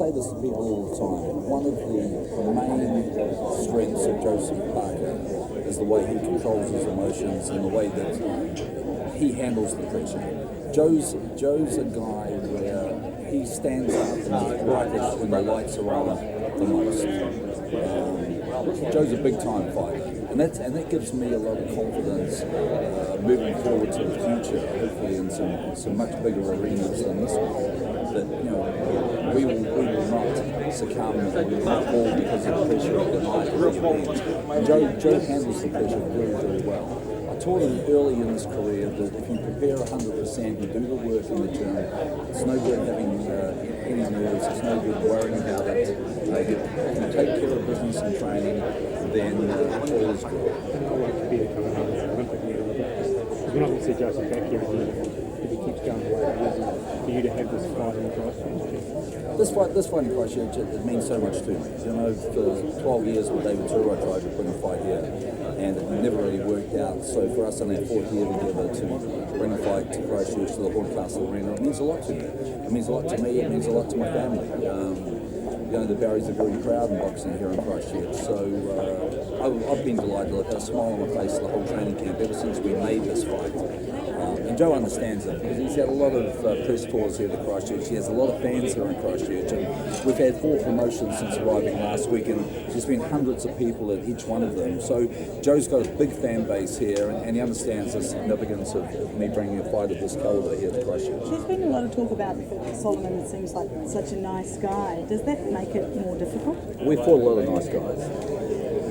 say this to people all the time. One of the main strengths of Joseph Parker is the way he controls his emotions and the way that he handles the pressure. Joe's a guy where he stands up and he's brightest when the lights are on the most. Joe's a big time fighter, and that gives me a lot of confidence moving forward to the future, hopefully in some much bigger arenas than this one. That we will not succumb, we will not fall because of the pressure of the night or the event. Joe handles the pressure very, very well. I taught him early in his career that if you prepare 100%, you do the work in the gym, it's no good having any nerves, it's no good worrying about it. If you take care of business and training, then all is good. We're not going to see Joseph back here if he keeps going the way he is, for you to have this fight in Christchurch. This fight in Christchurch, it means so much to me. For 12 years with David Tour, I tried to bring a fight here, and it never really worked out. So for us in our fourth year together to bring a fight to Christchurch, to the Horncastle Arena, it means a lot to me. It means a lot to me, it means a lot to my family. The Barrys are very proud in boxing here in Christchurch, so I've been delighted. I've had a smile on my face the whole training camp ever since we made this fight. And Joe understands it because he's had a lot of press tours here at Christchurch. He has a lot of fans here in Christchurch, and we've had 4 promotions since arriving last week, and there's been hundreds of people at each one of them. So Joe's got a big fan base here, and he understands the significance of me bringing a fight of this caliber here to Christchurch. There's been a lot of talk about Solomon. It seems like such a nice guy. Does that make it more difficult? We fought a lot of nice guys.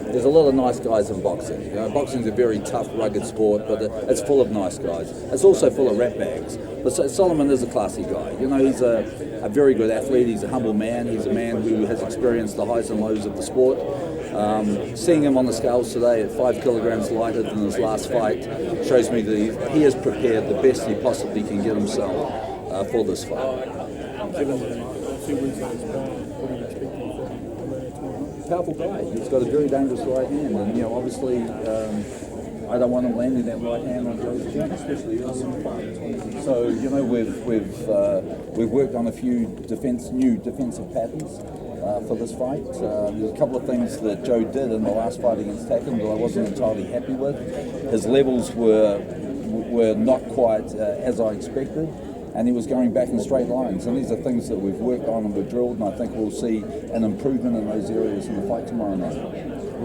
There's a lot of nice guys in boxing. Boxing's a very tough, rugged sport, but it's full of nice guys. It's also full of rat bags. But Solomon is a classy guy. He's a very good athlete. He's a humble man. He's a man who has experienced the highs and lows of the sport. Seeing him on the scales today at 5 kilograms lighter than his last fight shows me that he has prepared the best he possibly can get himself for this fight. Powerful guy. He's got a very dangerous right hand, and obviously I don't want him landing that right hand on Joe's chin, especially early in the fight. So we've worked on a few new defensive patterns for this fight. There's a couple of things that Joe did in the last fight against Tacken that I wasn't entirely happy with. His levels were not quite as I expected, and he was going back in straight lines. And these are things that we've worked on and we've drilled, and I think we'll see an improvement in those areas in the fight tomorrow night.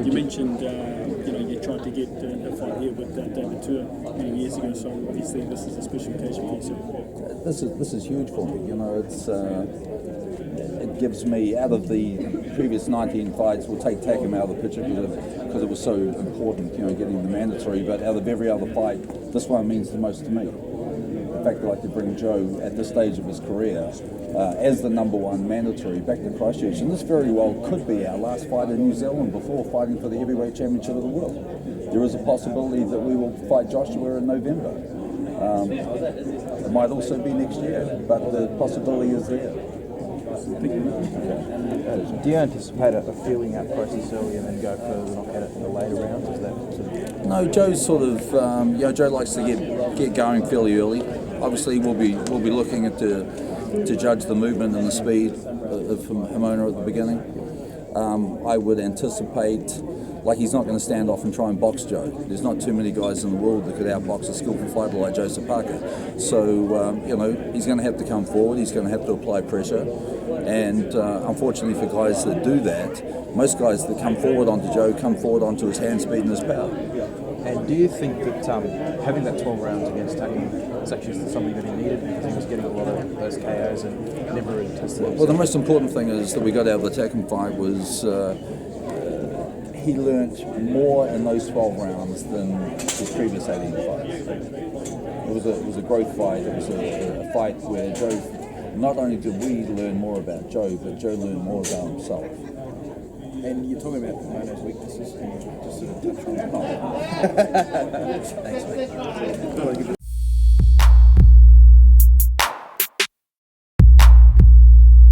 You mentioned you tried to get a fight here with David Tour many years ago, so obviously this is a special occasion for yourself. This is huge for me. It gives me, out of the previous 19 fights, we'll take Tacken out of the picture because it was so important, getting the mandatory, but out of every other fight, this one means the most to me. The fact that I could bring Joe at this stage of his career as the #1 mandatory back to Christchurch, and this very well could be our last fight in New Zealand before fighting for the heavyweight championship of the world. There is a possibility that we will fight Joshua in November. It might also be next year, but the possibility is there. Do you anticipate a feeling out process early and then go for the knockout in the later rounds? Is that No, Joe's Joe likes to get going fairly early. Obviously, we'll be looking at to judge the movement and the speed of Haumono at the beginning. I would anticipate, he's not going to stand off and try and box Joe. There's not too many guys in the world that could outbox a skillful fighter like Joseph Parker. So, he's going to have to come forward. He's going to have to apply pressure. And unfortunately for guys that do that, most guys that come forward onto Joe come forward onto his hand speed and his power. And do you think that having that 12 rounds against Tacken is actually something that he needed, because he was getting a lot of those KOs and never really tested himself? Well, the most important thing is that we got out of the Tacken fight was he learnt more in those 12 rounds than his previous 18 fights. It was a growth fight. It was a fight where Joe, not only did we learn more about Joe, but Joe learned more about himself. And you're talking about Haumono's weaknesses, can you just sort of touch on that? Thanks, mate.